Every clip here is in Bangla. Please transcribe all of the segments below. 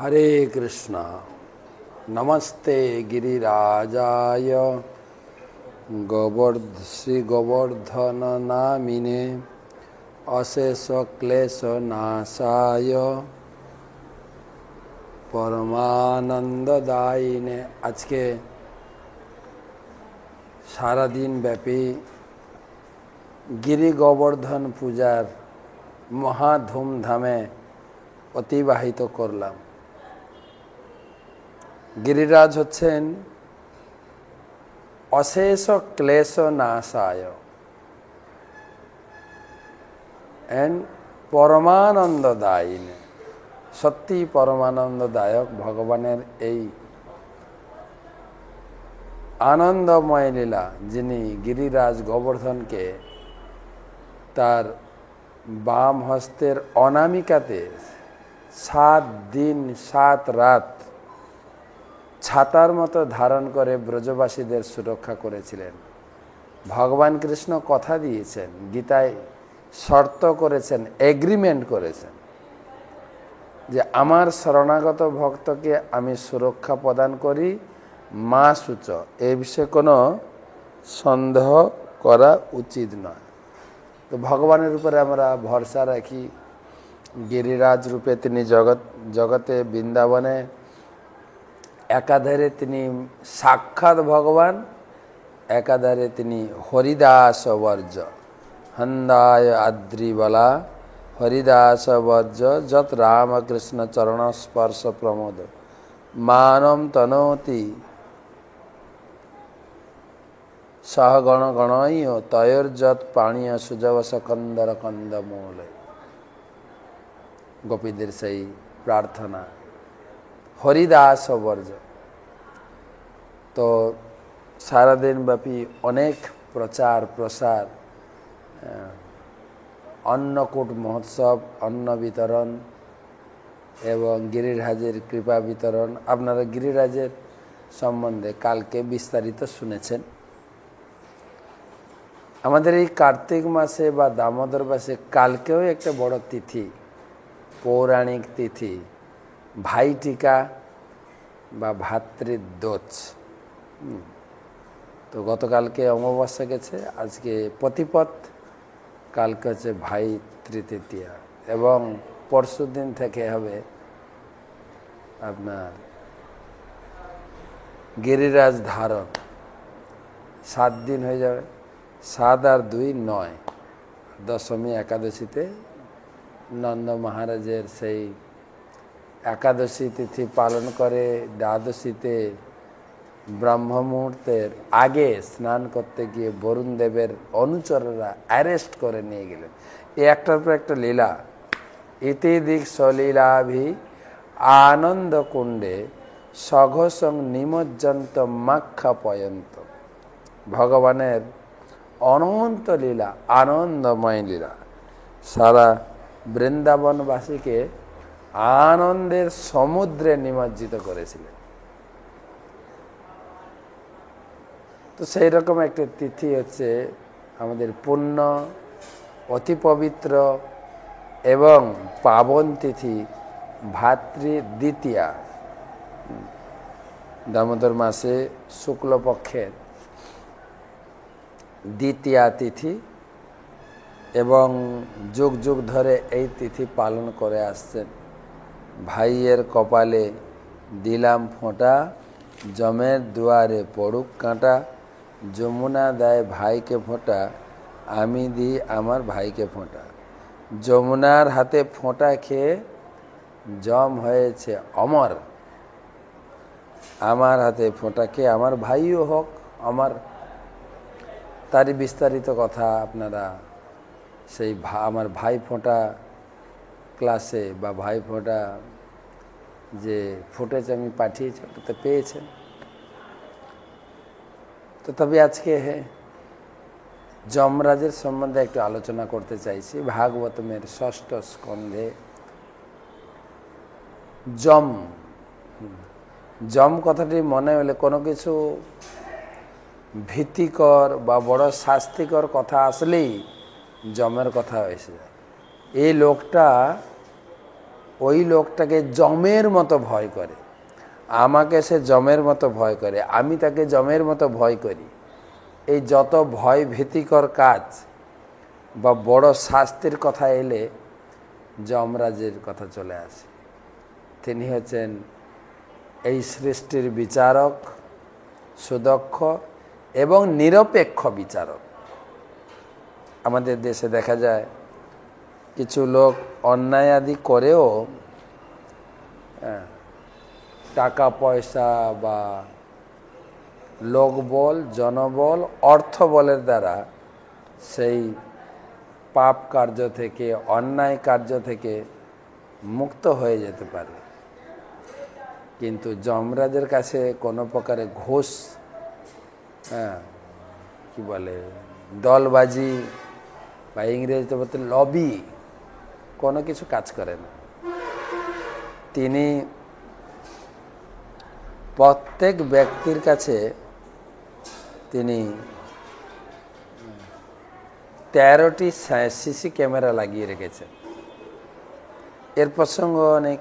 हरे कृष्णा। नमस्ते गिरिराजाय श्री गोवर्धन नामिने अशेष क्लेश नाशाय परमानंददायिने। आज के सारा दिन व्यापी गिरि गोवर्धन पूजार महा धूमधामे অতিবাহিত করলাম। গিরিরাজ হচ্ছেন অশেষ ক্লেশ নাশায় এন্ড পরমানন্দদায়িনী। সত্যি পরমানন্দদায়ক ভগবানের এই আনন্দময় লীলা, যিনি গিরিরাজ গোবর্ধনকে তার বাম হস্তের অনামিকাতে 7 দিন 7 রাত ছাতার মতো ধারণ করে ব্রজবাসীদের সুরক্ষা করেছিলেন। ভগবান কৃষ্ণ কথা দিয়েছেন, গীতায় শর্ত করেছেন, এগ্রিমেন্ট করেছেন যে আমার শরণাগত ভক্তকে আমি সুরক্ষা প্রদান করি মা সূচ। এই বিষয়ে কোনো সন্দেহ করা উচিত নয়। তো ভগবানের উপরে আমরা ভরসা রাখি। গিরিরাজ রূপে তিনি জগতে বৃন্দাবনে একাধারে তিনি সাক্ষাৎ ভগবান, একাধারে তিনি হরিদাস বর্জ হন্দায় আদ্রিবলা হরিদাস বর্জ যত রামকৃষ্ণ চরণ স্পর্শ প্রমোদ মানম তনোতি সহগণ গণয় তয়োর্যত পানীয় সুজবস কন্দর কন্দমূলয়। গোপীদের সেই প্রার্থনা হরিদাস বর্জ। তো সারাদিন ব্যাপী অনেক প্রচার প্রসার, অন্নকূট মহোৎসব, অন্ন বিতরণ এবং গিরিরাজের কৃপা বিতরণ। আপনারা গিরিরাজের সম্বন্ধে কালকে বিস্তারিত শুনেছেন। আমাদের এই কার্তিক মাসে বা দামোদর মাসে কালকেও একটা বড় তিথি, পৌরাণিক তিথি, ভাইটিকা বা ভাতৃদ্বোজ। তো গতকালকে অমাবস্যা গেছে, আজকে প্রতিপদ, কালকে হচ্ছে ভাইতৃতীয়া এবং পরশু দিন থেকে হবে আপনার গিরিরাজ ধারণ। 7 দিন হয়ে যাবে, 7 আর 2 9। দশমী একাদশীতে নন্দ মহারাজের সেই একাদশী তিথি পালন করে দ্বাদশীতে ব্রহ্ম মুহূর্তের আগে স্নান করতে গিয়ে বরুণ দেবের অনুচররা অ্যারেস্ট করে নিয়ে গেলেন। এই একটার পর একটা লীলা। ইতি দিক সলীলাভি আনন্দ কুণ্ডে সঘসং নিমজ্জন্ত মাক্ষা পয়ন্ত। ভগবানের অনন্ত লীলা, আনন্দময় লীলা সারা বৃন্দাবনবাসীকে আনন্দের সমুদ্রে নিমজ্জিত করেছিলেন। তো সেই রকম একটা তিথি হচ্ছে আমাদের পুণ্য, অতি পবিত্র এবং পাবন তিথি ভাতৃদ্বিতীয়া। দামোদর মাসে শুক্লপক্ষের দ্বিতীয়া তিথি এবং যুগ যুগ ধরে এই তিথি পালন করে আসছেন। ভাইয়ের কপালে দিলাম ফোঁটা, জমের দুয়ারে পড়ুক কাঁটা, যমুনা দেয় ভাইকে ফোঁটা, আমি দিই আমার ভাইকে ফোঁটা। যমুনার হাতে ফোঁটা খেয়ে জম হয়েছে অমর, আমার হাতে ফোঁটা খেয়ে আমার ভাইও হোক অমর। তারই বিস্তারিত কথা আপনারা সেই আমার ভাই ফোঁটা ক্লাসে বা ভাই ফোঁটা যে ফুটেজ আমি পাঠিয়েছি ওটাতে পেয়েছেন। তো তবে আজকে যমরাজের সম্বন্ধে একটু আলোচনা করতে চাইছি। ভাগবতমের 6ষ্ঠ স্কন্ধে যম যম কথাটি মনে হলে কোনো কিছু ভীতিকর বা বড় শাস্তিকর কথা আসলেই যমের কথা এসে যায়। এই লোকটা ওই লোকটাকে যমের মতো ভয় করে, আমাকে সে যমের মতো ভয় করে, আমি তাকে যমের মতো ভয় করি। এই যত ভয় ভীতিকর কাজ বা বড় শাস্তির কথা এলে যমরাজের কথা চলে আসে। তিনি হচ্ছেন এই সৃষ্টির বিচারক, সুদক্ষ এবং নিরপেক্ষ বিচারক। আমাদের দেশে দেখা যায় কিছু লোক অন্যায় আদি করেও টাকা পয়সা বা লোকবল, জনবল, অর্থবলের দ্বারা সেই পাপ কার্য থেকে, অন্যায় কার্য থেকে মুক্ত হয়ে যেতে পারে। কিন্তু যমরাজের কাছে কোনো প্রকারে ঘুষ, কি বলে, দলবাজি বা ইংরেজিতে বলতে লবি, কোনো কিছু কাজ করে না। তিনি প্রত্যেক ব্যক্তির কাছে তিনি 13টি সিসি ক্যামেরা লাগিয়ে রেখেছেন। এর প্রসঙ্গ অনেক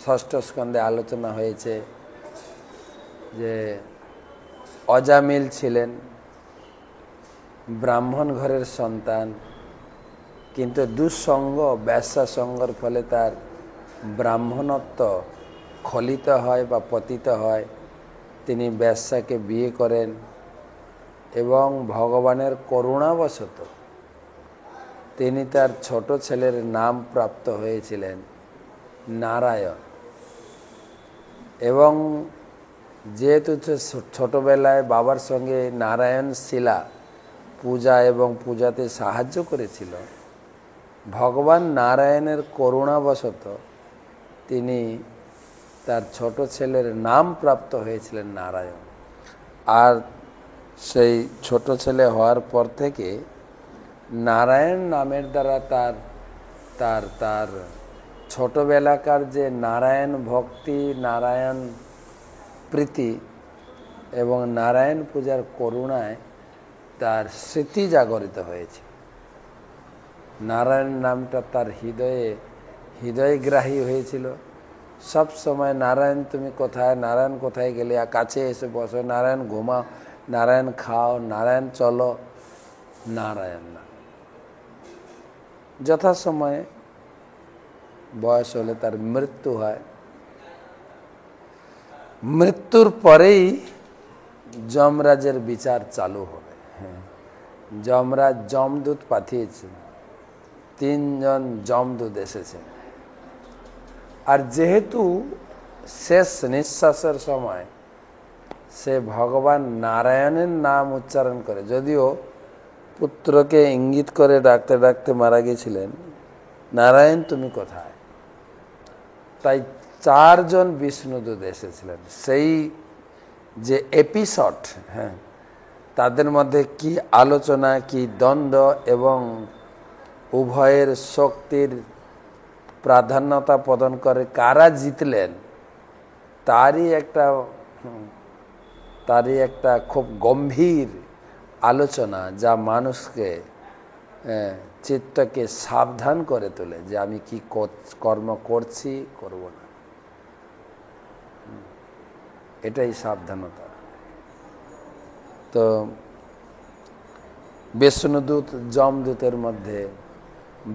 ষষ্ঠ স্কন্ধে আলোচনা হয়েছে যে অজামিল ছিলেন ব্রাহ্মণ ঘরের সন্তান, কিন্তু দুঃসঙ্গ, ব্যবসা সঙ্গর ফলে তার ব্রাহ্মণত্ব খলিত হয় বা পতিত হয়। তিনি ব্যবসাকে বিয়ে করেন এবং ভগবানের করুণাবশত তিনি তার ছোট ছেলের নাম প্রাপ্ত হয়েছিলেন নারায়ণ। এবং যেহেতু ছোটবেলায় বাবার সঙ্গে নারায়ণ শিলা পূজা এবং পূজাতে সাহায্য করেছিল, ভগবান নারায়ণের করুণাবশত তিনি তার ছোট ছেলের নাম প্রাপ্ত হয়েছিলেন নারায়ণ। আর সেই ছোট ছেলে হওয়ার পর থেকে নারায়ণ নামের দ্বারা তার তার তার ছোটবেলাকার যে নারায়ণ ভক্তি, নারায়ণ প্রীতি এবং নারায়ণ পূজার করুণায় তার স্মৃতি জাগরিত হয়েছে। নারায়ণ নামটা তার হৃদয়গ্রাহী হয়েছিল। সব সময় নারায়ণ তুমি কোথায়, নারায়ণ কোথায় গেলে, কাছে এসে বসো, নারায়ণ ঘুমাও, নারায়ণ খাও, নারায়ণ চলো, নারায়ণ না। যথাসময়ে বয়স হলে তার মৃত্যু হয়। মৃত্যুর পরেই যমরাজের বিচার চালু হবে। যমরাজ যমদূত পাঠিয়েছেন, 3 জন যমদূত এসেছেন। আর যেহেতু শেষ নিঃশ্বাসের সময় সে ভগবান নারায়ণের নাম উচ্চারণ করে, যদিও পুত্রকে ইঙ্গিত করে ডাকতে ডাকতে মারা গেছিলেন, নারায়ণ তুমি কোথায়, তাই 4 জন বিষ্ণুদূত এসেছিলেন। সেই যে এপিসোড, তাদের মধ্যে কি আলোচনা, কি দ্বন্দ্ব এবং উভয়ের শক্তির প্রাধান্যতা প্রদান করে কারা জিতলেন, তারই একটা খুব গম্ভীর আলোচনা, যা মানুষকে চিত্তকে সাবধান করে তোলে যে আমি কি কর্ম করছি, করব না। এটাই সাবধানতা। তো বিষ্ণুদূত যমদূতের মধ্যে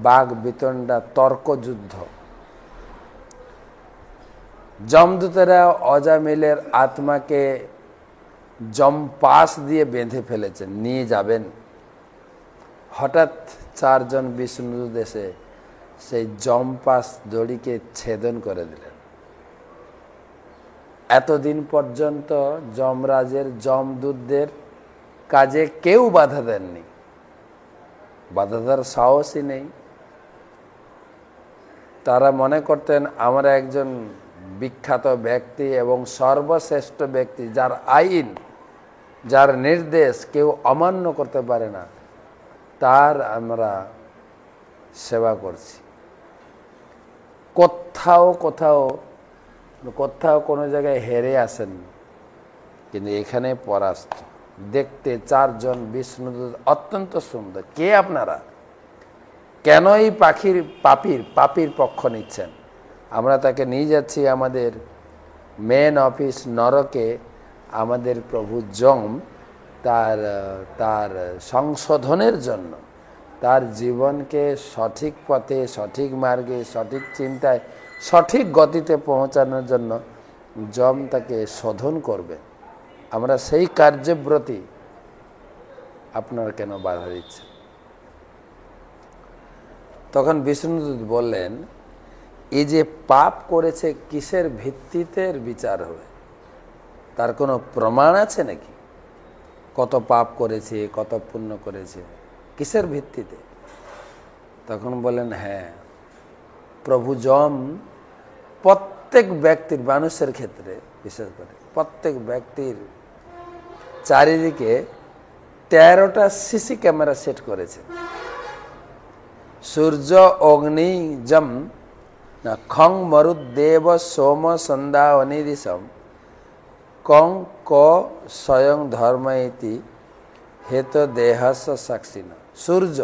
বাঘ বিতণ্ডা, তর্কযুদ্ধ। যমদূতেরা অজামিলের আত্মাকে যমপাশ দিয়ে বেঁধে ফেলেছেন, নিয়ে যাবেন। হঠাৎ 4 জন বিষ্ণুদূত এসে সেই যমপাশ দড়িকে ছেদন করে দিলেন। এতদিন পর্যন্ত যমরাজের যমদূতদের কাজে কেউ বাধা দেননি, বাধা দেওয়ার সাহসই নেই। তারা মনে করতেন আমরা একজন বিখ্যাত ব্যক্তি এবং সর্বশ্রেষ্ঠ ব্যক্তি, যার আইন, যার নির্দেশ কেউ অমান্য করতে পারে না, তার আমরা সেবা করছি। কোথাও কোনো জায়গায় হেরে আসেননি, কিন্তু এখানে পরাস্ত। দেখতে 4 জন বিষ্ণুদূত অত্যন্ত সুন্দর। কে আপনারা? কেন এই পাপির পক্ষ নিচ্ছেন? আমরা তাকে নিয়ে যাচ্ছি আমাদের মেন অফিস নরকে। আমাদের প্রভু যম তার সংশোধনের জন্য, তার জীবনকে সঠিক পথে, সঠিক মার্গে, সঠিক চিন্তায়, সঠিক গতিতে পৌঁছানোর জন্য যম তাকে শোধন করবে। আমরা সেই কার্যব্রতী, আপনার কেন বাধা দিচ্ছে? তখন বিষ্ণুদূত বললেন, এই যে পাপ করেছে, কিসের ভিত্তিতে বিচার হবে? তার কোনো প্রমাণ আছে নাকি? কত পাপ করেছে, কত পুণ্য করেছে, কিসের ভিত্তিতে? তখন বলেন, হ্যাঁ, প্রভু যম প্রত্যেক ব্যক্তির, মানুষের ক্ষেত্রে বিশেষ করে প্রত্যেক ব্যক্তির চারিদিকে 13টা সিসি ক্যামেরা সেট করেছে। সূর্য, অগ্নি, যম, খং মরুদ্দেব সোম সন্ধ্যা অনিদিশম কং ক স্বয়ং ধর্ম ইতি হেত দেহস সাক্ষী। সূর্য,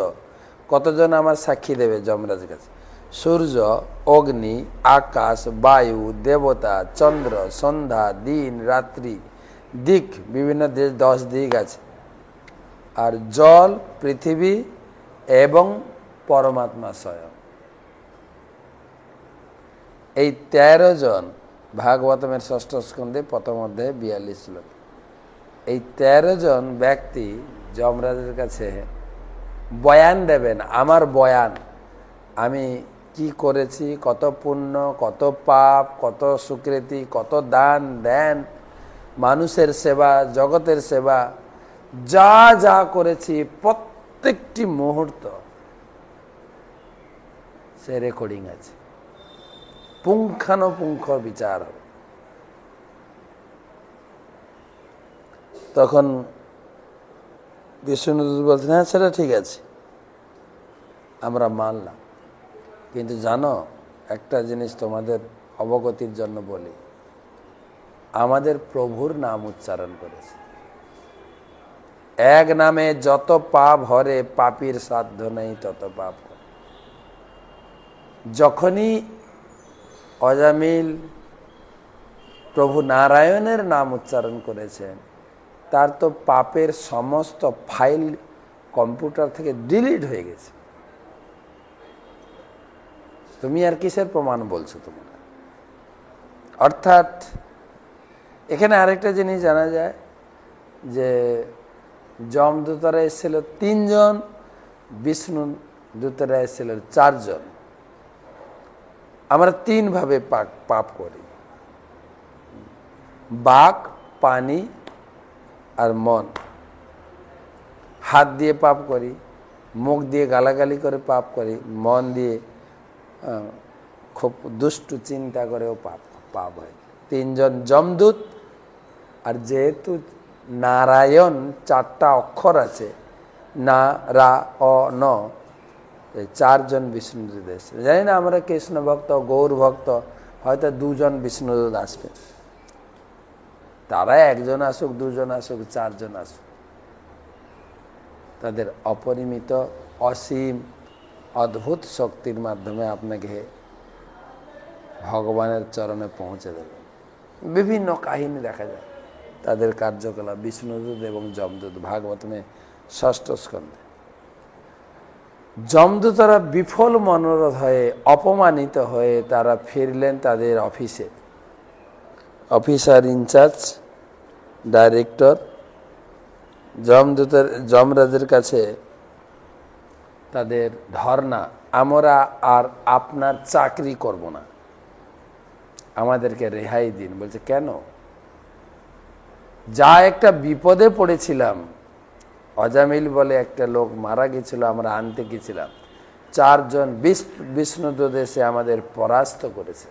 কতজন আমার সাক্ষী দেবে যমরাজের কাছে? সূর্য, অগ্নি, আকাশ, বায়ু, দেবতা, চন্দ্র, সন্ধ্যা, দিন, রাত্রি, দিক, বিভিন্ন দেশ, 10 দিক আছে, আর জল, পৃথিবী এবং পরমাত্মা স্বয়ং। এই 13 জন, ভাগবতমের 6ষ্ঠ স্কন্ধে প্রথম অধ্যায়ে 42 শ্লোক, এই 13 জন ব্যক্তি যমরাজের কাছে বয়ান দেবেন। আমার বয়ান, আমি কি করেছি, কত পুণ্য, কত পাপ, কত সুকৃতি, কত দান ধ্যান, মানুষের সেবা, জগতের সেবা, যা যা করেছি প্রত্যেকটি মুহূর্ত সে রেকর্ডিং আছে, পুঙ্খানুপুঙ্খ বিচার হবে। তখন বিষ্ণুদূত বলছেন, হ্যাঁ সেটা ঠিক আছে, আমরা মানলাম, কিন্তু জানো একটা জিনিস তোমাদের অবগতির জন্য বলি, আমাদের প্রভুর নাম উচ্চারণ করেছে। এক নামে যত পাপ হরে, পাপীর সাধ্য নেই তত পাপ করে। যখনই অজামিল প্রভু নারায়ণের নাম উচ্চারণ করেছেন, তার তো পাপের সমস্ত ফাইল কম্পিউটার থেকে ডিলিট হয়ে গেছে। তুমি আর কিসের প্রমাণ বলছো তোমরা? অর্থাৎ এখানে আরেকটা জিনিস জানা যায় যে যমদূতরা এসেছিল 3 জন, বিষ্ণু দূতরা এসেছিল 4 জন। আমরা 3 ভাবে পাপ করি, বাক, পানি আর মন। হাত দিয়ে পাপ করি, মুখ দিয়ে গালাগালি করে পাপ করি, মন দিয়ে খুব দুষ্টু চিন্তা করেও পাপ হয়। 3 জন যমদূত, আর যেহেতু নারায়ণ 4টা অক্ষর আছে, না, রা, অ, ন, 4 জন বিষ্ণুদূত এসেছে। জানি না আমরা কৃষ্ণ ভক্ত, গৌর ভক্ত, হয়তো 2 জন বিষ্ণুদূত আসবে, তারা 1 জন আসুক, 2 জন আসুক, 4 জন আসুক, তাদের অপরিমিত অসীম অদ্ভুত শক্তির মাধ্যমে আপনাকে ভগবানের চরণে পৌঁছে দেবে। বিভিন্ন কাহিনী দেখা যায় তাদের কার্যকলাপ, বিষ্ণুদূত এবং যমদূত, ভাগবতমে 6ষ্ঠ স্কন্ধে। যমদূতরা বিফল মনোরথ হয়ে, অপমানিত হয়ে তারা ফিরলেন তাদের অফিসে। অফিসার ইনচার্জ, ডাইরেক্টর যমরাজের কাছে তাদের ধর্ণা, আমরা আর আপনার চাকরি করব না, আমাদেরকে রেহাই দিন। বলছে, কেন? যা একটা বিপদে পড়েছিলাম, অজামিল বলে একটা লোক মারা গেছিল, আমরা আনতে গেছিলাম, 4 জন বিষ্ণুদূত এসে আমাদের পরাস্ত করেছে।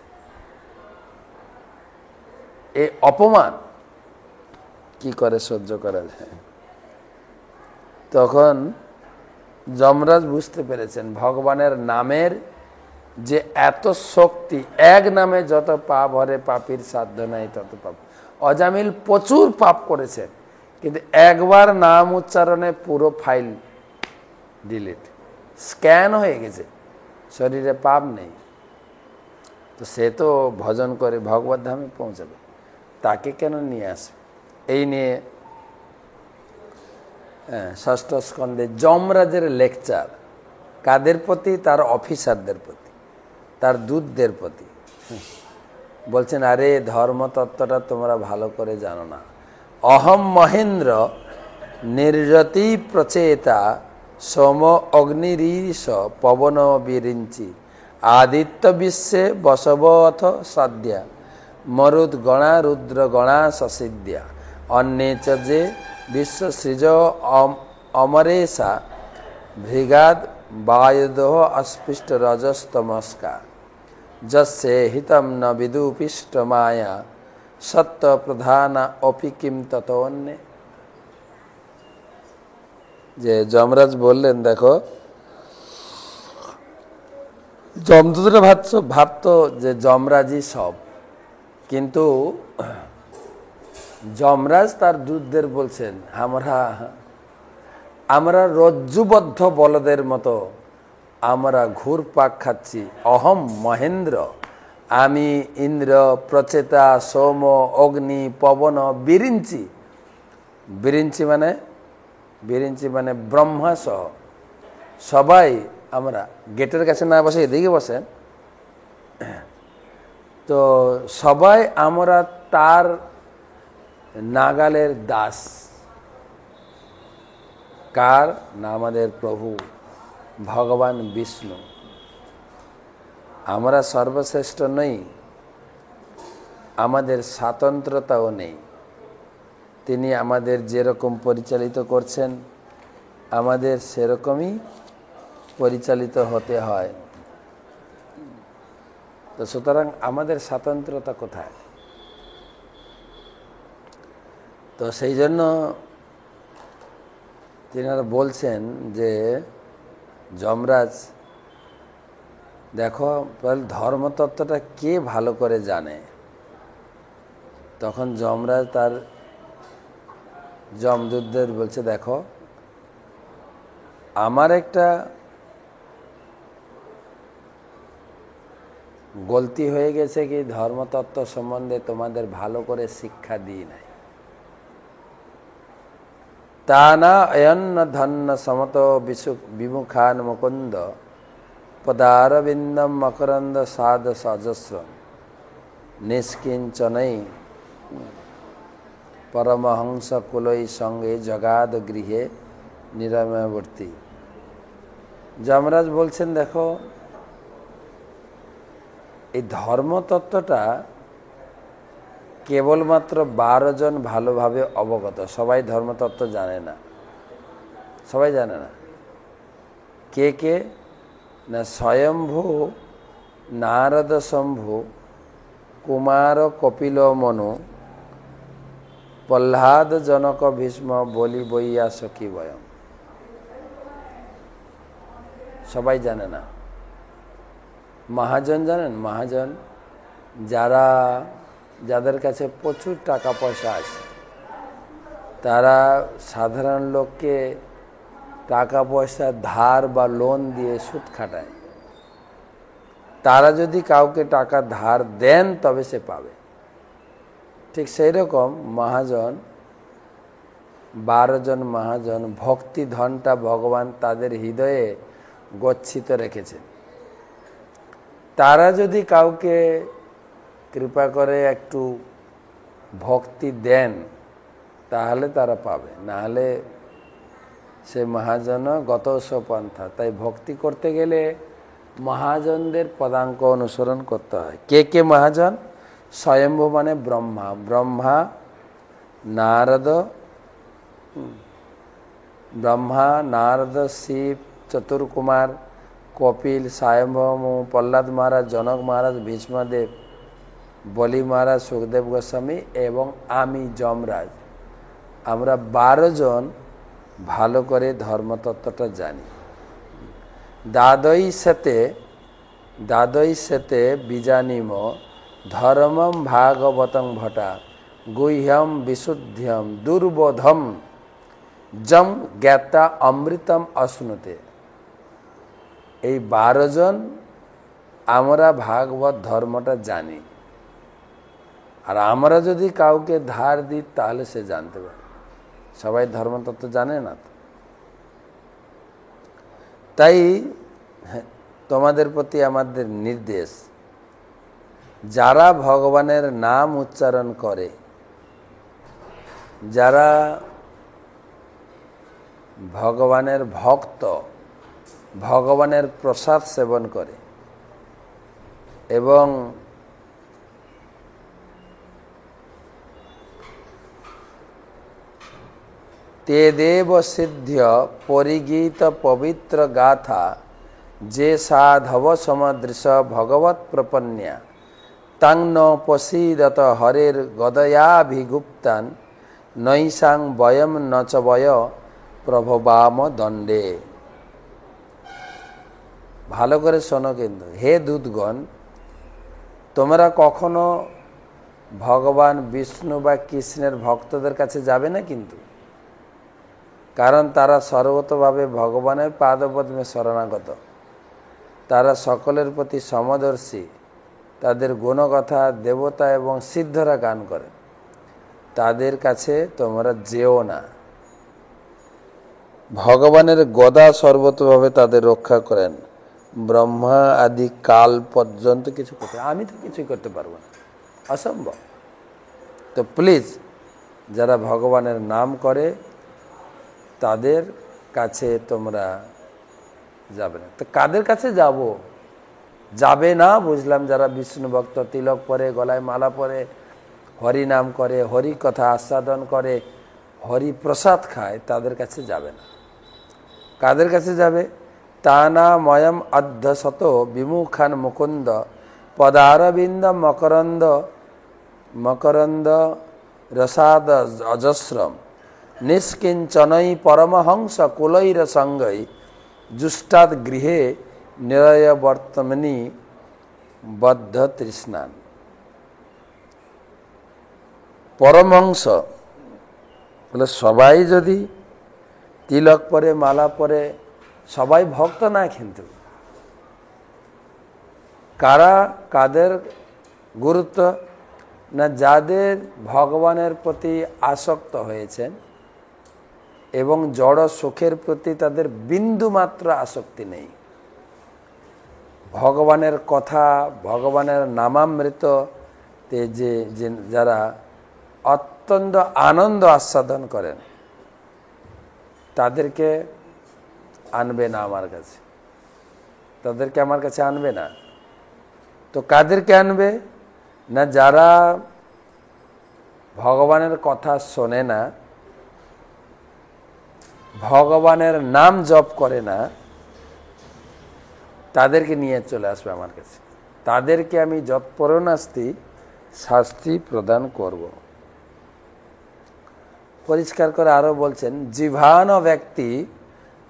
এই অপমান কি করে সহ্য করা যায়? তখন যমরাজ বুঝতে পেরেছেন ভগবানের নামের যে এত শক্তি, এক নামে যত পাপ হরে, পাপীর সাধ্য নাই তত পাপ। অজামিল প্রচুর পাপ করেছেন, কিন্তু একবার নাম উচ্চারণে পুরো ফাইল ডিলিট, স্ক্যান হয়ে গেছে, শরীরে পাপ নেই, তো সে তো ভজন করে ভগবত ধামে পৌঁছাবে, তাকে কেন নিয়ে আসবে? এই নিয়ে ষষ্ঠ স্কন্ধে যমরাজের লেকচার কাদের প্রতি? তার অফিসারদের প্রতি, তার দূতদের প্রতি। বলছেন, আরে ধর্মতত্ত্বটা তোমরা ভালো করে জানো না। অহম মহেন্দ্র নির্যতি প্রচেতা সোম অগ্নিরীশ পবন বিরিঞ্চি আদিত্য বিশ্বে বসবথ সাধ্যা মরুদ গণা রুদ্র গণা সসিদ্ধ্যা অন্যে চ যে বিশ্ব সৃজ অমরেশা ভৃগাদ বায়ুদোহ অস্পৃষ্ট রজস্তমস্কা যস্যে হিতম ন বিদুপিষ্ট মায়া সত্য প্রধান অপি কিম ততন্যে। যে যমরাজ বললেন, দেখো যমদূতরা ভাবতো যে যমরাজই সব, কিন্তু যমরাজ তার দূতদের বলছেন, আমরা রজ্জুবদ্ধ বলদের মতো আমরা ঘুরপাক খাচ্ছি। অহম মহেন্দ্র, আমি ইন্দ্র, প্রচেতা, সোম, অগ্নি, পবন, বিরিঞ্চি। বিরিঞ্চি মানে ব্রহ্মা সহ সবাই আমরা। গেটের কাছে না বসে এদিকে বসেন, তো সবাই আমরা তার নাগালের দাস। কার না? আমাদের প্রভু ভগবান বিষ্ণু। আমরা সর্বশ্রেষ্ঠ নই, আমাদের স্বাতন্ত্রতাও নেই। তিনি আমাদের যেরকম পরিচালিত করছেন, আমাদের সেরকমই পরিচালিত হতে হয়। তো সুতরাং আমাদের স্বাতন্ত্রতা কোথায়? তো সেই জন্য তিনারা বলছেন যে যমরাজ, দেখো ধর্মতত্ত্বটা কে ভালো করে জানে? তখন যমরাজ তার যমদূতদের বলছে, দেখো আমার একটা গলতি হয়ে গেছে, কি ধর্মতত্ত্ব সম্বন্ধে তোমাদের ভালো করে শিক্ষা দিই নাই। তা না অয়ন্ন ধন্য সমত বিমুখান মুকুন্দ পদারবিন্দম মকরন্দ সাদ সজস্র নিষ্কিঞ্চনৈ পরমহংস কুলই সঙ্গে জগাদ গৃহে নিরাময়বর্তী। যমরাজ বলছেন, দেখো এই ধর্মতত্ত্বটা কেবলমাত্র 12 জন ভালোভাবে অবগত, সবাই ধর্মতত্ত্ব জানে না। সবাই জানে না। কে কে? না স্বয়ম্ভু নারদ শম্ভু কুমার কপিল মনু প্রহ্লাদ জনক ভীষ্ম বলি বইয়া সখী বয়ম। সবাই জানে না। মহাজন জানেন? মহাজন যাদের কাছে প্রচুর টাকা পয়সা আছে, তারা সাধারণ লোককে টাকা পয়সা ধার বা লোন দিয়ে সুদ খাটায়। তারা যদি কাউকে টাকা ধার দেন তবে সে পাবে। ঠিক সেই রকম মহাজন, 12 জন মহাজন, ভক্তি ধনটা ভগবান তাদের হৃদয়ে গচ্ছিত রেখেছেন। তারা যদি কাউকে কৃপা করে একটু ভক্তি দেন তাহলে তারা পাবে, না হলে সে মহাজন গত পন্থা। তাই ভক্তি করতে গেলে মহাজনদের পদাঙ্ক অনুসরণ করতে হয়। কে কে মহাজন? স্বয়ম্ভু মানে ব্রহ্মা, ব্রহ্মা নারদ শিব চতুর্কুমার কপিল স্বয়ম্ভু প্রহ্লাদ মহারাজ জনক মহারাজ ভীষ্মদেব বলি মহারাজ সুখদেব গোস্বামী এবং আমি যমরাজ, আমরা 12 জন ভালো করে ধর্মতত্ত্বটা জানি। দ্বাদৈ সেতে বিজানিম ধর্মম ভাগবতং ভটা গুহ্যম বিশুদ্ধম দুর্বোধম যম জ্ঞাতা অমৃতম অশ্নুতে। এই 12 জন আমরা ভাগবত ধর্মটা জানি, আর আমরা যদি কাউকে ধার দিই তাহলে সে জানতে পারে। সবাই ধর্মতত্ত্ব জানে না তো। তাই তোমাদের প্রতি আমাদের নির্দেশ, যারা ভগবানের নাম উচ্চারণ করে, যারা ভগবানের ভক্ত, ভগবানের প্রসাদ সেবন করে এবং ते देव सिद्ध्य परिगीत पवित्र गाथा जे साधव समदृश भगवत प्रपन्या तंग न पसीदत हरेर गदयाभिगुप्तान नैसां वयम न च वय प्रभवाम दंडे। ভালো করে শোনো কিন্তু, হে দূতগণ, তোমরা কখনো ভগবান বিষ্ণু বা কৃষ্ণের ভক্তদের কাছে যাবে না কিন্তু, কারণ তারা সর্বতভাবে ভগবানের পাদপদ্মে শরণাগত। তারা সকলের প্রতি সমদর্শী, তাদের গুণকথা দেবতা এবং সিদ্ধরা গান করে। তাদের কাছে তোমরা যেও না। ভগবানের গদা সর্বতভাবে তাদের রক্ষা করেন। ব্রহ্মা আদি কাল পর্যন্ত কিছু করতে, আমি তো কিছুই করতে পারবো না, অসম্ভব। তো প্লিজ, যারা ভগবানের নাম করে তাদের কাছে তোমরা যাবে না। তো কাদের কাছে যাব? যাবে না বুঝলাম, যারা বিষ্ণু ভক্ত, তিলক পরে, গলায় মালা পরে, হরি নাম করে, হরি কথা আস্বাদন করে, হরি প্রসাদ খায়, তাদের কাছে যাবে না। কাদের কাছে যাবে? তানা ময়ম অধ্যশত বিমুখান মুকুন্দ পদারবিন্দ মকরন্দ মকরন্দ রসাদ অজস্রম নিষ্কিঞ্চনৈ পরমহংস কুলৈর সঙ্গৈ জুষ্টাদ গৃহে নিরয় বর্তমনি বদ্ধ তৃষ্ণান। পরমহংস বলে সবাই যদি তিলক পরে, মালা পরে, সবাই ভক্ত না, কিন্তু কারা, কাদের গুরুত্ব না, যাদের ভগবানের প্রতি আসক্ত হয়েছেন এবং জড় সুখের প্রতি তাদের বিন্দু মাত্র আসক্তি নেই। ভগবানের কথা, ভগবানের নামামৃত যে যারা অত্যন্ত আনন্দ আস্বাদন করেন, তাদেরকে আনবে না আমার কাছে, তাদেরকে আমার কাছে আনবে না। তো কাদেরকে আনবে না? যারা ভগবানের কথা শোনে না, ভগবানের নাম জপ করে না, তাদেরকে নিয়ে চলে আসবে আমার কাছে। তাদেরকে আমি যৎপরণাস্তি শাস্তি প্রদান করব। পরিষ্কার করে আরো বলছেন, জিভান ব্যক্তি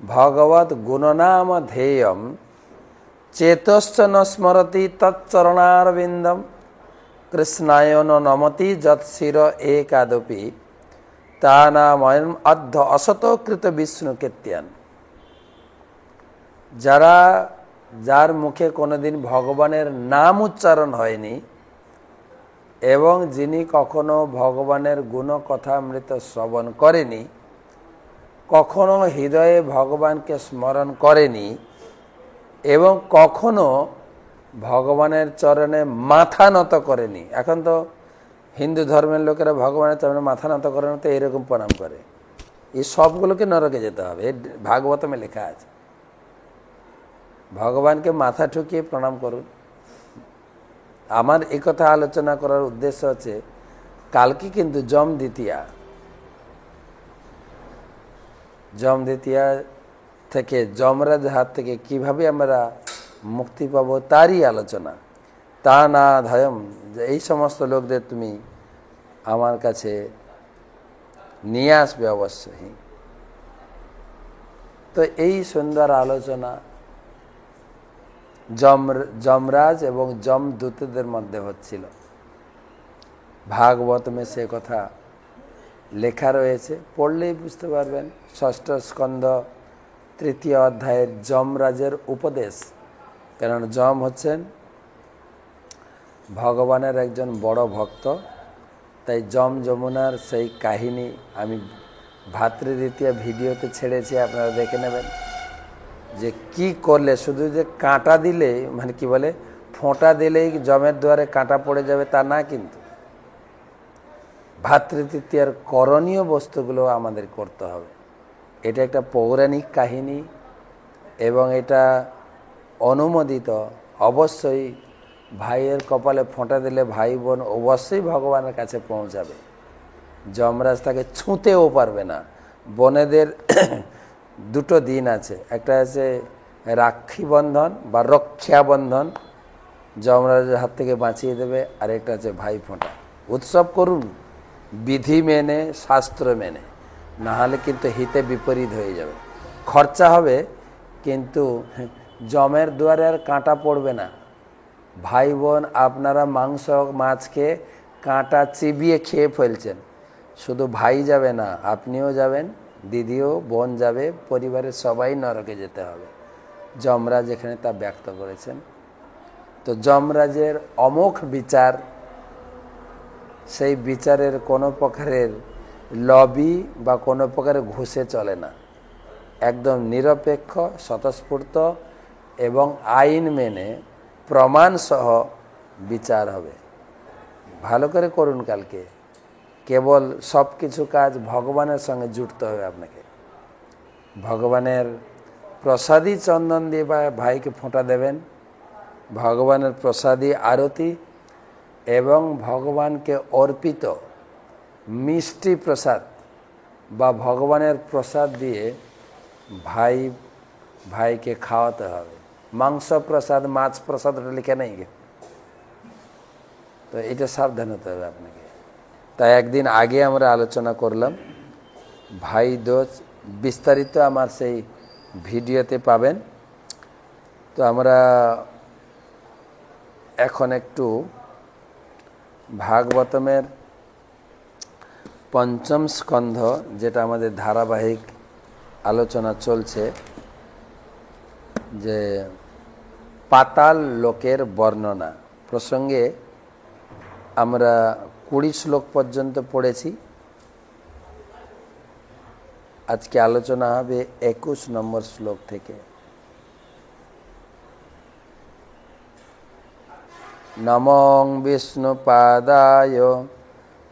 ভগবত গুণনাম ধেয়ম চেতশ্চ ন স্মরতি তৎচরণারবিন্দম কৃষ্ণায়ন নমতি যৎশির একাদপি তা নাময়ম অর্ধ অসতকৃত বিষ্ণু কেত্যান। যার মুখে কোনোদিন ভগবানের নাম উচ্চারণ হয়নি এবং যিনি কখনো ভগবানের গুণ কথামৃত শ্রবণ করেনি, কখনো হৃদয়ে ভগবানকে স্মরণ করেনি এবং কখনো ভগবানের চরণে মাথা নত করেনি। এখন তো হিন্দু ধর্মের লোকেরা ভগবানের চরণে মাথা নত করে না, তো এরকম প্রণাম করে। এই সবগুলোকে নরকে যেতে হবে, ভাগবতমে লেখা আছে। ভগবানকে মাথা ঠুকিয়ে প্রণাম করুন। আমার এই কথা আলোচনা করার উদ্দেশ্য হচ্ছে, কালকে কিন্তু যম দ্বিতীয়া থেকে, যমরাজ হাত থেকে কিভাবে আমরা মুক্তি পাব তারই আলোচনা। তা না ধয়ম, এই সমস্ত লোকদের তুমি আমার কাছে নিয়ে আসবে অবশ্যই। তো এই সুন্দর আলোচনা যমরাজ এবং যমদূতদের মধ্যে হচ্ছিল। ভাগবতমে সে কথা লেখা রয়েছে, পড়লেই বুঝতে পারবেন। ষষ্ঠ স্কন্ধ তৃতীয় অধ্যায়ের যমরাজের উপদেশ। কারণ যম হচ্ছেন ভগবানের একজন বড় ভক্ত, তাই যম যমুনার সেই কাহিনী আমি ভাতৃদ্বিতীয় ভিডিওতে ছেড়েছি, আপনারা দেখে নেবেন যে কি করলে, শুধু যে কাঁটা দিলে মানে কি বলে ফোঁটা দিলেই যমের দুয়ারে কাঁটা পড়ে যাবে তা না, কিন্তু ভাতৃতৃতীয়ার করণীয় বস্তুগুলো আমাদের করতে হবে। এটা একটা পৌরাণিক কাহিনী এবং এটা অনুমোদিত। অবশ্যই ভাইয়ের কপালে ফোঁটা দিলে ভাই বোন অবশ্যই ভগবানের কাছে পৌঁছাবে। যমরাজ তাকে ছুঁতেও পারবে না। বোনেদের দুটো দিন আছে, একটা আছে রাখি বন্ধন বা রক্ষাবন্ধন, যমরাজের হাত থেকে বাঁচিয়ে দেবে, আর একটা আছে ভাই ফোঁটা। উৎসব করুন বিধি মেনে, শাস্ত্র মেনে, না হলে কিন্তু হিতে বিপরীত হয়ে যাবে। খরচা হবে কিন্তু যমের দুয়ারে আর কাঁটা পড়বে না। ভাই বোন আপনারা মাংস মাছকে কাঁটা চিবিয়ে খেয়ে ফেলছেন, শুধু ভাই যাবে না, আপনিও যাবেন, দিদিও, বোন যাবে, পরিবারের সবাই নরকে যেতে হবে। যমরাজ এখানে তা ব্যক্ত করেছেন। তো যমরাজের অমোঘ বিচার, সেই বিচারের কোনো প্রকারের লবি বা কোনো প্রকারের ঘুষে চলে না। একদম নিরপেক্ষ, স্বতঃস্ফূর্ত এবং আইন মেনে প্রমাণ সহ বিচার হবে। ভালো করে করুন কালকে। কেবল সব কিছু কাজ ভগবানের সঙ্গে জুড়তে হবে আপনাকে। ভগবানের প্রসাদী চন্দন দিয়ে ভাইকে ফোঁটা দেবেন, ভগবানের প্রসাদী আরতি এবং ভগবানকে অর্পিত মিষ্টি প্রসাদ বা ভগবানের প্রসাদ দিয়ে ভাইকে খাওয়াতে হবে। মাংস প্রসাদ, মাছ প্রসাদ ওটা লিখে নেই, তো এটা সাবধান হতে হবে আপনাকে। তাই একদিন আগে আমরা আলোচনা করলাম ভাই দোজ, বিস্তারিত আমার সেই ভিডিওতে পাবেন। তো আমরা এখন একটু ভাগবতমের পঞ্চম স্কন্ধ, যেটা আমাদের ধারাবাহিক আলোচনা চলছে, যে পাতাল লোকের বর্ণনা প্রসঙ্গে আমরা 20 শ্লোক পর্যন্ত পড়েছি। আজকে আলোচনা হবে 21 নম্বর শ্লোক থেকে। নমঃ বিষ্ণুপাদায়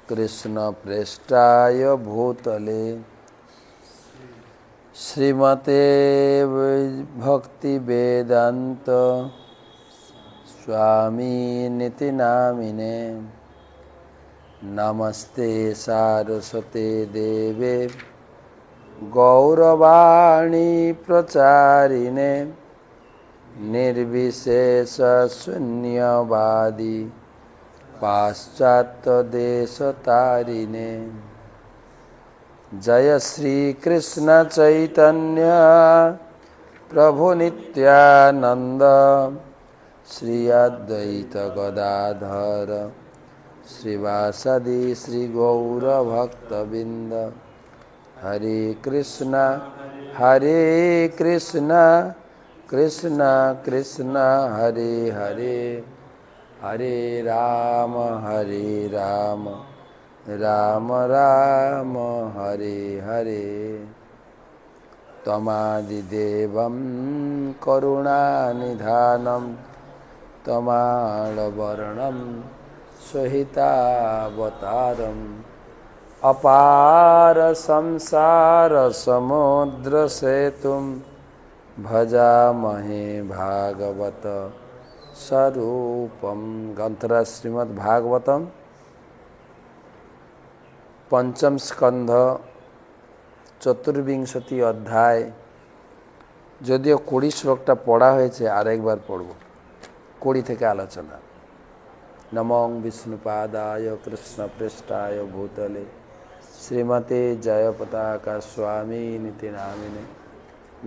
কৃষ্ণপ্রেষ্টায় ভূতলে শ্রীমতে ভক্তিবেদান্ত স্বামিনিতি নামিনে নমস্তে সারস্বতে দেবে গৌরবাণী প্রচারিণে নির্বিশেষ শূন্যবাদী পাশ্চাত্য দেশতারিণে। জয় শ্রীকৃষ্ণ চৈতন্য প্রভু নিত্যানন্দ শ্রী অদ্বৈত গদাধর শ্রীবাসদি শ্রী গৌর ভক্তবৃন্দ। হরে কৃষ্ণ কৃষ্ণ কৃষ্ণ হরে হরে, হরে রাম রাম রাম হরে হরে। ত্বমাদিদেবং করুণানিধানম ত্বমালবর্ণম সহিতাবতারম অপার সংসার সমুদ্র সেতুম ভজামহে ভাগবত স্বরূপম। গ্রন্থরাজ শ্রীমদ্ ভাগবতম পঞ্চম স্কন্ধ চতুর্বিংশতি অধ্যায়। যদিও 20 শ্লোকটা পড়া হয়েছে, আরেকবার পড়ব। 20 থেকে আলোচনা। নমঃ বিষ্ণুপাদায় কৃষ্ণপ্রেষ্টায় ভূতলে শ্রীমতে জয়পতাকা স্বামিনিতি নামিনে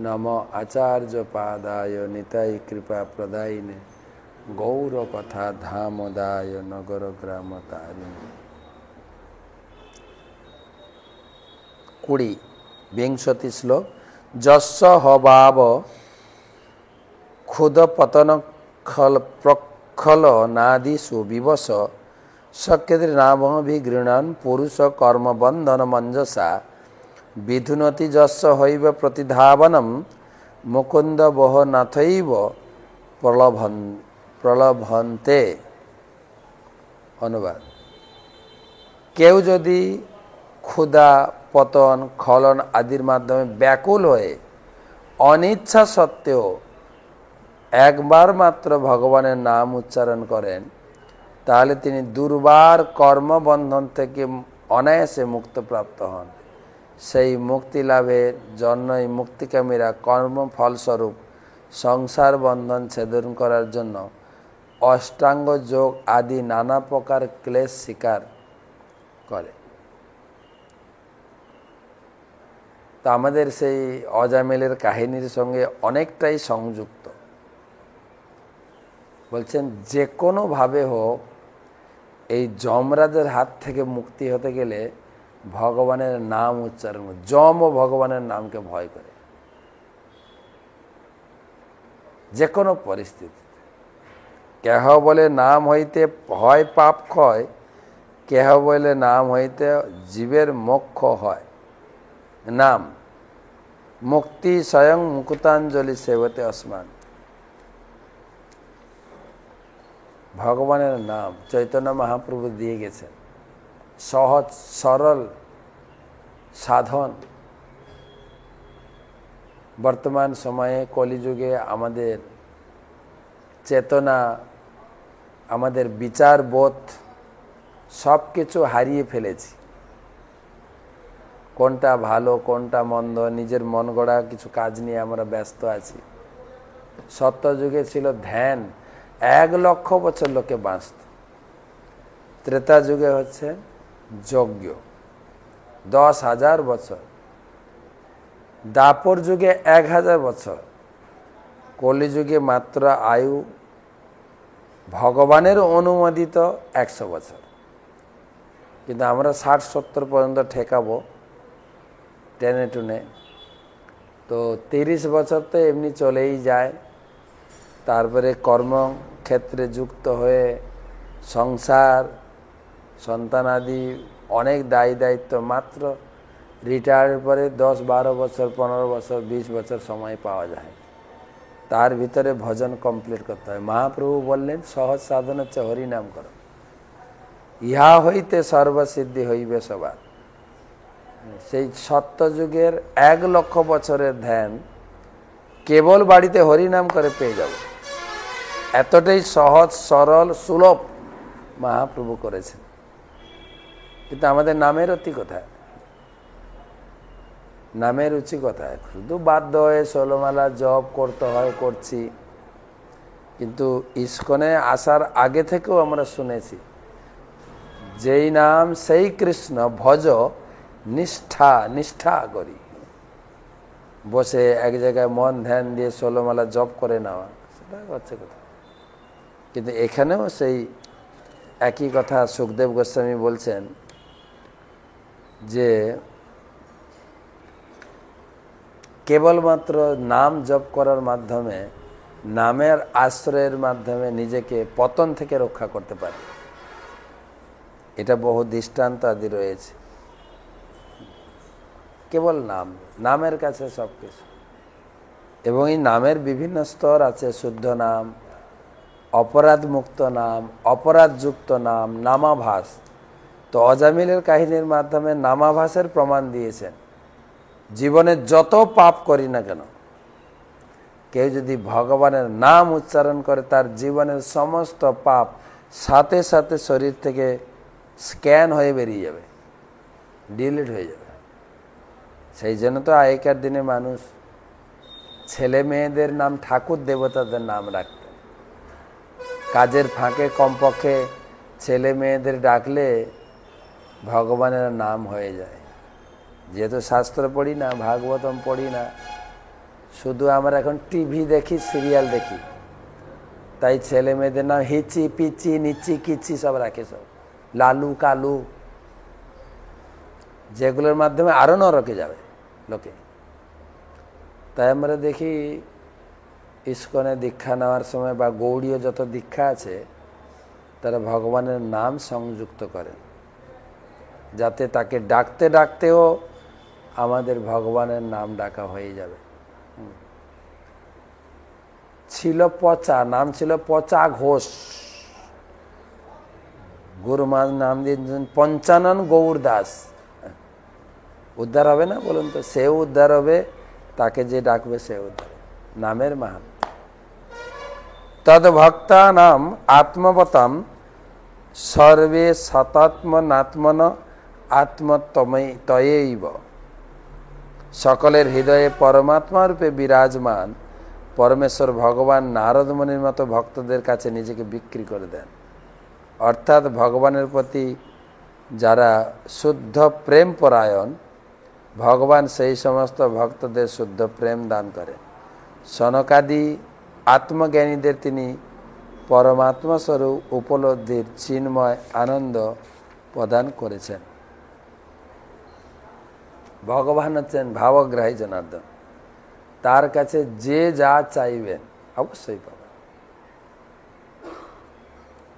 নমঃ আচার্যপাদায় নিতাই কৃপা প্রদায়িনে গৌরকথা ধামদায় নগর গ্রাম তারিণে। 20 বিংশতি শ্লোক যস্য হবাব ক্ষুদ পতন প্রক্ষল নাদিষু বিবশ শক্যতে নামভিগৃণন পুরুষ কর্মবন্ধন মঞ্জসা বিধুনতি যস্য হইব প্রতিধাবনম মুকুন্দ বহ নাথৈব প্রলভন্তে। অনুবাদ: কেউ যদি ক্ষুধা, পতন, খলন আদির মাধ্যমে ব্যাকুল হয়ে অনিচ্ছা সত্ত্বেও একবার মাত্র ভগবানের নাম উচ্চারণ করেন, তাহলে তিনি দুর্বার কর্মবন্ধন থেকে অনায়াসে মুক্তপ্রাপ্ত হন। সেই মুক্তি লাভের জন্যই মুক্তিকামীরা কর্মফলস্বরূপ সংসার বন্ধন ছেদন করার জন্য অষ্টাঙ্গ যোগ আদি নানা প্রকার ক্লেশ স্বীকার করে। তো আমাদের সেই অজামিলের কাহিনীর সঙ্গে অনেকটাই সংযুক্ত। বলছেন যে কোনোভাবে হোক এই যমরাজের হাত থেকে মুক্তি হতে গেলে ভগবানের নাম উচ্চারণ, যমও ভগবানের নামকে ভয় করে যে কোনো পরিস্থিতি। কেহ বলে নাম হইতে হয় পাপ ক্ষয়, কেহ বলে নাম হইতে জীবের মোক্ষ হয়। নাম মুক্তি স্বয়ং মুকুতাঞ্জলি সেবতে আসমান। ভগবানের নাম চৈতন্য মহাপ্রভু দিয়ে গেছেন, সহজ সরল সাধন। বর্তমান সময়ে কলিযুগে আমাদের চেতনা, আমাদের বিচার বোধ সব কিছু হারিয়ে ফেলেছি। কোনটা ভালো কোনটা মন্দ নিজের মন গড়া কিছু কাজ নিয়ে আমরা ব্যস্ত আছি। সত্যযুগে ছিল ধ্যান, 1,00,000 বছর লোকে বাঁচত। ত্রেতা যুগে হচ্ছে যজ্ঞ, 10,000 বছর। দাপর যুগে 1,000 বছর। কলিযুগে মাত্র আয়ু ভগবানের অনুমোদিত 100 বছর। কিন্তু আমরা 60-70 পর্যন্ত ঠেকাবো টেনে টুনে। তো 30 বছর তো এমনি চলেই যায়। তারপরে কর্মক্ষেত্রে যুক্ত হয়ে সংসার, সন্তানাদি অনেক দায়িত্ব, মাত্র রিটায়ারের পরে 10-12 বছর, 15 বছর, 20 বছর সময় পাওয়া যায়। তার ভিতরে ভজন কমপ্লিট করতে হয়। মহাপ্রভু বললেন সহজ সাধন হচ্ছে হরিনাম করো, ইহা হইতে সর্বসিদ্ধি হইবে সবার। সেই সত্যযুগের 1,00,000 বছরের ধ্যান কেবল বাড়িতে হরিনাম করে পেয়ে যাব। এতটাই সহজ সরল সুলভ মহাপ্রভু করেছেন। কিন্তু আমাদের নামের অতি কোথায়? নামের রুচি কোথায়? শুধু বাধ্য হয়ে 16 মালা জপ করতে হয়, করছি। কিন্তু ইস্কনে আসার আগে থেকেও আমরা শুনেছি, যেই নাম সেই কৃষ্ণ ভজ নিষ্ঠা করি। বসে এক জায়গায় মন ধ্যান দিয়ে 16 মালা জপ করে নেওয়া, সেটা হচ্ছে কথা। কিন্তু এখানেও সেই একই কথা সুখদেব গোস্বামী বলছেন যে কেবলমাত্র নাম জপ করার মাধ্যমে, নামের আশ্রয়ের মাধ্যমে নিজেকে পতন থেকে রক্ষা করতে পারে। এটা বহু দৃষ্টান্ত আদি রয়েছে। কেবল নাম, নামের কাছে সব কিছু। এবং এই নামের বিভিন্ন স্তর আছে। শুদ্ধ নাম, অপরাধ মুক্ত নাম, অপরাধযুক্ত নাম, নামাভাস। তো অজামিলের কাহিনীর মাধ্যমে নামাভাসের প্রমাণ দিয়েছেন। জীবনে যত পাপ করি না কেন, কেউ যদি ভগবানের নাম উচ্চারণ করে, তার জীবনের সমস্ত পাপ সাথে সাথে শরীর থেকে স্ক্যান হয়ে বেরিয়ে যাবে, ডিলিট হয়ে যাবে। সেই জন্য তো আগেকার দিনে মানুষ ছেলে মেয়েদের নাম ঠাকুর দেবতাদের নাম রাখতেন। কাজের ফাঁকে কমপক্ষে ছেলে মেয়েদের ডাকলে ভগবানের নাম হয়ে যায়। যেহেতু শাস্ত্র পড়ি না, ভাগবতম পড়ি না, শুধু আমরা এখন টিভি দেখি, সিরিয়াল দেখি, তাই ছেলে মেয়েদের নাম হিচি পিচি নিচি কিচি সব রাখে, সব লালু কালু, যেগুলোর মাধ্যমে আরো নরকে যাবে লোকে। তাই আমরা দেখি ইস্কনে দীক্ষা নেওয়ার সময় বা গৌড়ীয় যত দীক্ষা আছে তারা ভগবানের নাম সংযুক্ত করেন, যাতে তাকে ডাকতে ডাকতেও আমাদের ভগবানের নাম ডাকা হয়ে যাবে। ছিল পচা, নাম ছিল পচা ঘোষ, গুরুমার নাম দিয়েছেন পঞ্চানন গৌর দাস। উদ্ধার হবে না বলুন তো? সেও উদ্ধার হবে, তাকে যে ডাকবে সে উদ্ধার। নামের মাহাত্ম্য। তদ ভক্তা নাম আত্মবতাম সর্বে সতাত্মনাত্মন আত্মতয়ৈব। সকলের হৃদয়ে পরমাত্মা রূপে বিরাজমান পরমেশ্বর ভগবান নারদ মুনির মতো ভক্তদের কাছে নিজেকে বিক্রি করে দেন। অর্থাৎ ভগবানের প্রতি যারা শুদ্ধ প্রেম পরায়ণ, ভগবান সেই সমস্ত ভক্তদের শুদ্ধ প্রেম দান করেন। সনকাদি আত্মজ্ঞানীদের তিনি পরমাত্মা স্বরূপ উপলব্ধির চিন্ময় আনন্দ প্রদান করেছেন। ভগবান হচ্ছেন ভাবগ্রাহী জনার্দন, তার কাছে যে যা চাইবেন অবশ্যই পাবেন,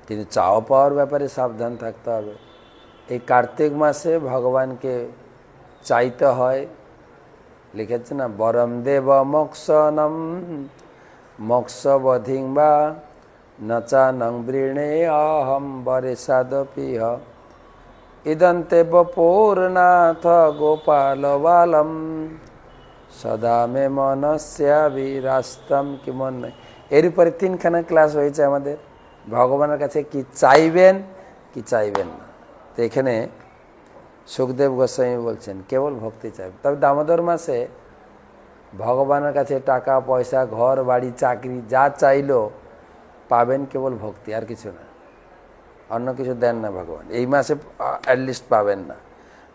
কিন্তু চাওয়া পাওয়ার ব্যাপারে সাবধান থাকতে হবে। এই কার্তিক মাসে ভগবানকে চাইতে হয়, লিখেছে না, বরম দেব মোক্ষনম মোক্ষবধিং বা নচা নং বৃণে অহম বরেশাদপিহ ইদন্তে বপূর্ণাথ গোপাল বালম সদা মে মনস্যাবিরাস্তম কি মন। এর উপরে 3খানা ক্লাস হয়েছে আমাদের। ভগবানের কাছে কি চাইবেন কি চাইবেন না। তো এখানে সুখদেব গোস্বামী বলছেন কেবল ভক্তি চাইবেন। তবে দামোদর মাসে ভগবানের কাছে টাকা পয়সা ঘর বাড়ি চাকরি যা চাইলো পাবেন কেবল ভক্তি, আর কিছু না, অন্য কিছু দেন না ভগবান। এই মাসে অ্যাটলিস্ট পাবেন না।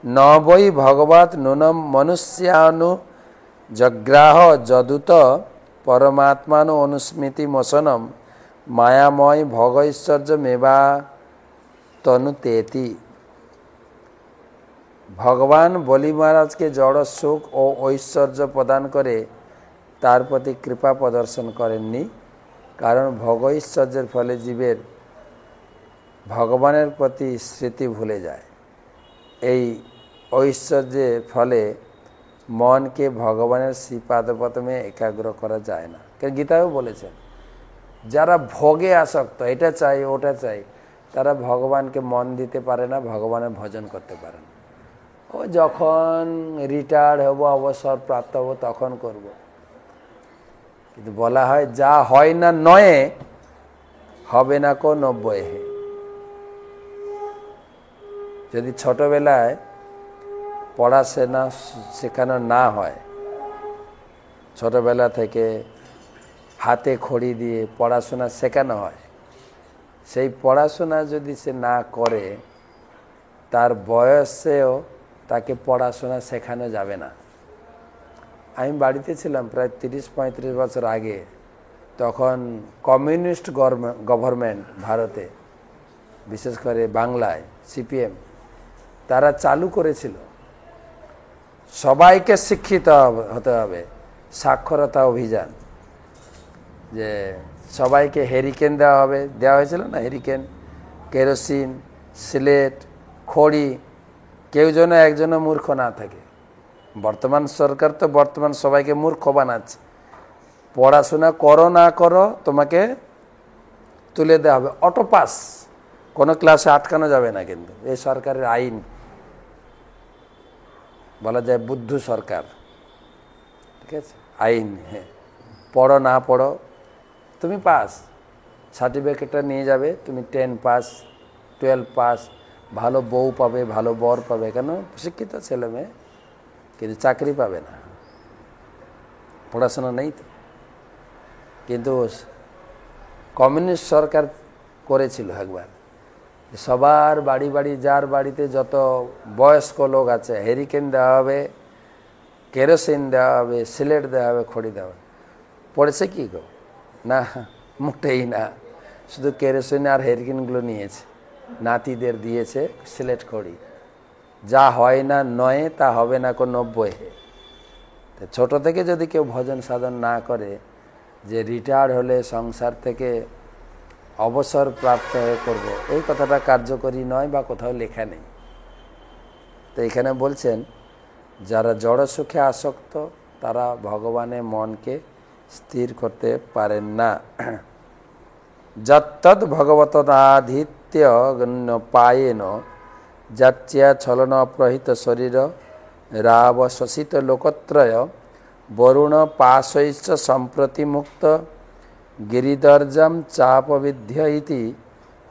ন বৈ ভগবত নুনম মনুষ্যানু জগ্রাহ যদুত পরমাত্মানু অনুস্মৃতি মোশনম মায়াময় ভগৈশ্বর্য মেবা তনুতেতি। ভগবান বলি মহারাজকে জড় সুখ ও ঐশ্বর্য প্রদান করে তার প্রতি কৃপা প্রদর্শন করেননি, কারণ ভগৈশ্বর্যের ফলে জীবের ভগবানের প্রতি স্মৃতি ভুলে যায়। এই ঐশ্বর্যের ফলে মনকে ভগবানের শ্রীপাদপদ্মে একাগ্র করা যায় না। কারণ গীতাও বলেছেন, যারা ভোগে আসক্ত, এটা চাই ওটা চাই, তারা ভগবানকে মন দিতে পারে না, ভগবানের ভজন করতে পারে না। ও যখন রিটায়ার্ড হব, অবসর প্রাপ্ত হব, তখন করব। কিন্তু বলা হয় যা হয় না নয়ে হবে না কো 90 হে। যদি ছোটবেলায় পড়াশোনা শেখানো না হয়, ছোটবেলা থেকে হাতে খড়ি দিয়ে পড়াশোনা শেখানো হয়, সেই পড়াশোনা যদি সে না করে, তার বয়সেও তাকে পড়াশোনা শেখানো যাবে না। আমি বাড়িতে ছিলাম প্রায় 30-35 বছর আগে। তখন কমিউনিস্ট গভর্নমেন্ট ভারতে, বিশেষ করে বাংলায় সিপিএম, তারা চালু করেছিল সবাইকে শিক্ষিত হতে হবে, সাক্ষরতা অভিযান, যে সবাইকে হেরিকেন দেওয়া হবে। দেওয়া হয়েছিল না হেরিকেন, কেরোসিন, সিলেট, খড়ি, কেউ যেন একজনও মূর্খ না থাকে। বর্তমান সরকার তো বর্তমান সবাইকে মূর্খ বানাচ্ছে। পড়াশোনা করো না করো তোমাকে তুলে দেওয়া হবে, অটো পাস, কোনো ক্লাসে আটকানো যাবে না। কিন্তু এই সরকারের আইন, বলা যায় বুদ্ধ সরকার, ঠিক আছে, আইন। হ্যাঁ, পড়ো না পড়ো তুমি পাস, সার্টিফিকেটটা নিয়ে যাবে, তুমি 10 পাস 12 পাস, ভালো বউ পাবে, ভালো বর পাবে। কেন? শিক্ষিত ছেলে মেয়ে, কিন্তু চাকরি পাবে না, পড়াশোনা নেই তো। কিন্তু কমিউনিস্ট সরকার করেছিল একবার, সবার বাড়ি বাড়ি, যার বাড়িতে যত বয়স্ক লোক আছে, হেরিকেন দেওয়া হবে, কেরোসিন দেওয়া হবে, সিলেট দেওয়া হবে, খড়ি দেওয়া হবে। পড়েছে কি গো? না, মোটেই না। শুধু কেরোসিন আর হেরিকেনগুলো নিয়েছে, নাতিদের দিয়েছে সিলেট খড়ি। যা হয় না নয়ে তা হবে না কো 90 হে। ছোট থেকে যদি কেউ ভজন সাধন না করে, যে রিটায়ার্ড হলে সংসার থেকে অবসর প্রাপ্ত হয়ে করব, এই কথাটা কার্যকরী নয় বা কোথাও লেখা নেই। তো এখানে বলছেন যারা জড় সুখে আসক্ত তারা ভগবানের মনকে স্থির করতে পারেন না। যত্তদ ভগবতদাধিত্য পায়েন যাচ্যা ছলন প্রহিত শরীর রাব শোষিত লোকত্রয় বরুণ পাশৈশ্চ সম্প্রতি মুক্ত গিরিদর্জম চাপবিধ্য ইতি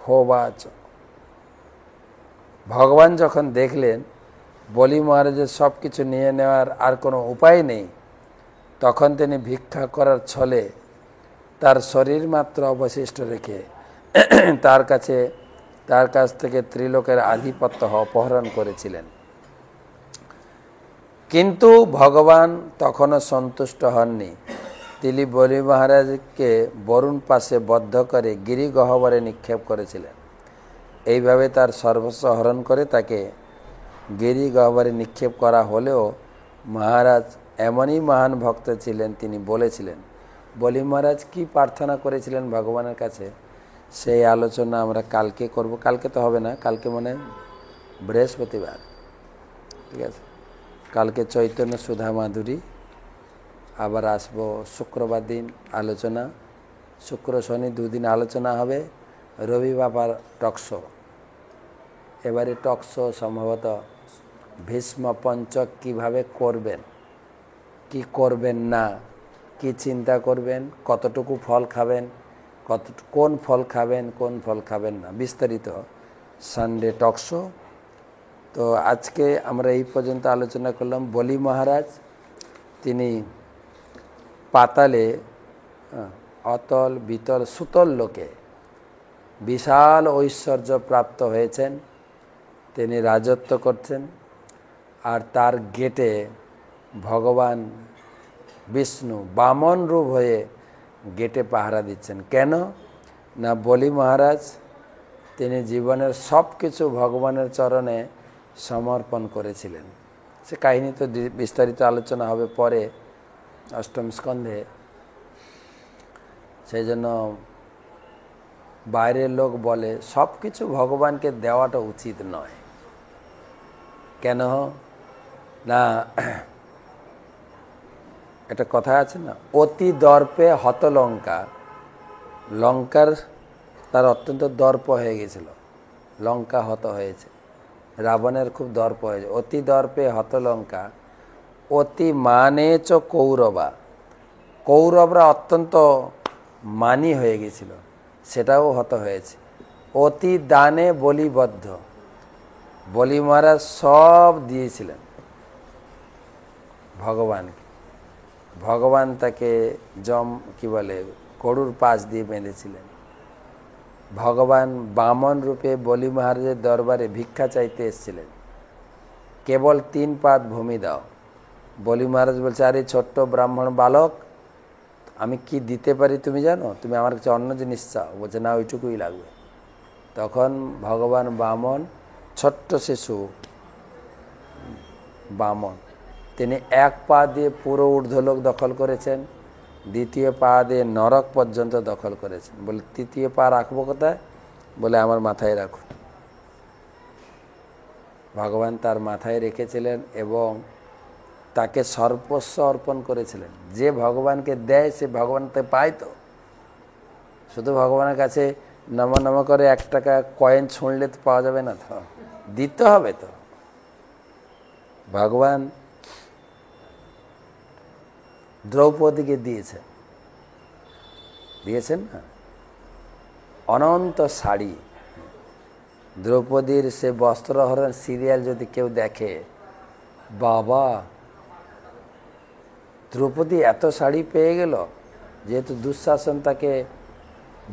হোবাচ। ভগবান যখন দেখলেন বলি মহারাজের সব কিছু নিয়ে নেওয়ার আর কোনো উপায় নেই, তখন তিনি ভিক্ষা করার ছলে তার শরীর মাত্র অবশিষ্ট রেখে তার কাছ থেকে ত্রিলোকের আধিপত্য অপহরণ করেছিলেন। কিন্তু ভগবান তখনও সন্তুষ্ট হননি। তিনি বলি মহারাজকে বরুণ পাশে বদ্ধ করে গিরি গহ্বরে নিক্ষেপ করেছিলেন। এইভাবে তার সর্বস্ব হরণ করে তাকে গিরি গহ্বরে নিক্ষেপ করা হলেও মহারাজ এমনই মহান ভক্ত ছিলেন, তিনি বলেছিলেন, বলি মহারাজ কি প্রার্থনা করেছিলেন ভগবানের কাছে, সেই আলোচনা আমরা কালকে করব। কালকে তো হবে না, কালকে মানে বৃহস্পতিবার, ঠিক আছে। কালকে চৈতন্য সুধা মাধুরী, আবার আসবো শুক্রবার দিন আলোচনা, শুক্র শনি দুদিন আলোচনা হবে, রবিবার টকশো। এবারে টকশো সম্ভবত ভীষ্ম পঞ্চক কীভাবে করবেন, কি করবেন না, কি চিন্তা করবেন, কতটুকু ফল খাবেন, কোন ফল খাবেন কোন ফল খাবেন না, বিস্তারিত সানডে টকশো। তো আজকে আমরা এই পর্যন্ত আলোচনা করলাম। বলি মহারাজ তিনি পাতালে, অতল বিতল সুতল লোকে বিশাল ঐশ্বর্য প্রাপ্ত হয়েছেন, তিনি রাজত্ব করছেন। আর তার গেটে ভগবান বিষ্ণু বামন রূপ হয়ে গেটে পাহারা দিচ্ছেন। কেন না, বলি মহারাজ তিনি জীবনের সব কিছু ভগবানের চরণে সমর্পণ করেছিলেন। সে কাহিনী তো বিস্তারিত আলোচনা হবে পরে অষ্টম স্কন্ধে। সেই জন্য বাইরের লোক বলে সব কিছু ভগবানকে দেওয়াটা উচিত নয়। কেন না, একটা কথা আছে না, অতি দর্পে হত লঙ্কা। লঙ্কার তার অত্যন্ত দর্প হয়ে গেছিল, লঙ্কা হত হয়েছে, রাবণের খুব দর্প হয়েছে। অতি দর্পে হত লঙ্কা অতি মানে চ কৌরবা, কৌরবরা অত্যন্ত মানি হয়ে গেছিল, সেটাও হত হয়েছে। অতি দানে বলিবদ্ধ, বলি মহারাজ সব দিয়েছিলেন ভগবানকে। ভগবান তাকে গরুর পাশ দিয়ে বেঁধেছিলেন। ভগবান বামন রূপে বলি মহারাজের দরবারে ভিক্ষা চাইতে এসেছিলেন, কেবল 3 পাত ভূমি দাও। বলি মহারাজ বলছে, আরে ছোট্ট ব্রাহ্মণ বালক, আমি কি দিতে পারি তুমি জানো? তুমি আমার কাছে অন্য জিনিস চাও। বলছে না, ওইটুকুই লাগবে। তখন ভগবান বামন, ছোট্ট শিশু বামন, তিনি 1 পা দিয়ে পুরো ঊর্ধ্বলোক দখল করেছেন, 2য় পা দিয়ে নরক পর্যন্ত দখল করেছেন। বলে 3য় পা রাখবো কোথায়? বলে আমার মাথায় রাখুন। ভগবান তার মাথায় রেখেছিলেন এবং তাকে সর্বস্ব অর্পণ করেছিলেন। যে ভগবানকে দেয় সে ভগবানকে পায়। তো শুধু ভগবানের কাছে নম নম করে 1 টাকা কয়েন ছুঁড়লে তো পাওয়া যাবে না, তো দিতে হবে। তো ভগবান দ্রৌপদীকে দিয়েছেন না অনন্ত শাড়ি। দ্রৌপদীর সে বস্ত্রহরণ সিরিয়াল যদি কেউ দেখে, বাবা, দ্রৌপদী এত শাড়ি পেয়ে গেল, যেহেতু দুঃশাসন তাকে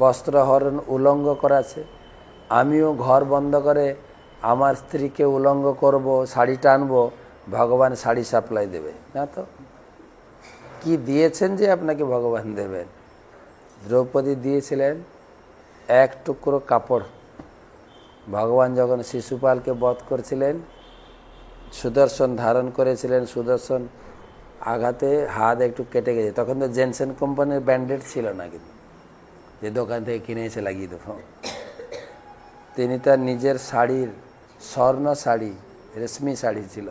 বস্ত্রহরণ উলঙ্গ করাছে। আমিও ঘর বন্ধ করে আমার স্ত্রীকে উলঙ্গ করব, শাড়ি টানবো, ভগবান শাড়ি সাপ্লাই দেবে না? তো কি দিয়েছেন যে আপনাকে ভগবান দেবেন? দ্রৌপদী দিয়েছিলেন 1 টুকরো কাপড়। ভগবান যখন শিশুপালকে বধ করছিলেন, সুদর্শন ধারণ করেছিলেন, সুদর্শন আঘাতে হাত একটু কেটে গেছে। তখন তো জেনসেন কোম্পানির ব্যান্ডেড ছিল না, কিন্তু যে দোকান থেকে কিনে এসে লাগিয়ে দেবো। তিনি তার নিজের শাড়ির, স্বর্ণ শাড়ি, রেশমি শাড়ি ছিল,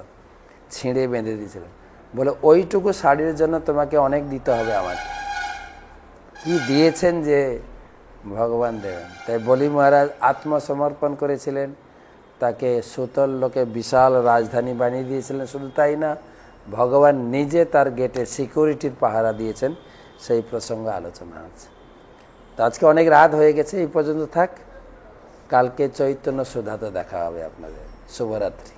ছিঁড়ে বেঁধে দিয়েছিলেন, বলে ওইটুকু শাড়ির জন্য তোমাকে অনেক দিতে হবে আমাকে। কি দিয়েছেন যে ভগবান দেবেন। তাই বলি মহারাজ আত্মসমর্পণ করেছিলেন, তাকে সুতল লোকে বিশাল রাজধানী বানিয়ে দিয়েছিলেন। শুধু তাই না, ভগবান নিজে তার গেটে সিকিউরিটির পাহারা দিয়েছেন। সেই প্রসঙ্গ আলোচনা আছে। তো আজকে অনেক রাত হয়ে গেছে, এই পর্যন্ত থাক। কালকে চৈতন্য সুধাতে দেখা হবে আপনাদের। শুভরাত্রি।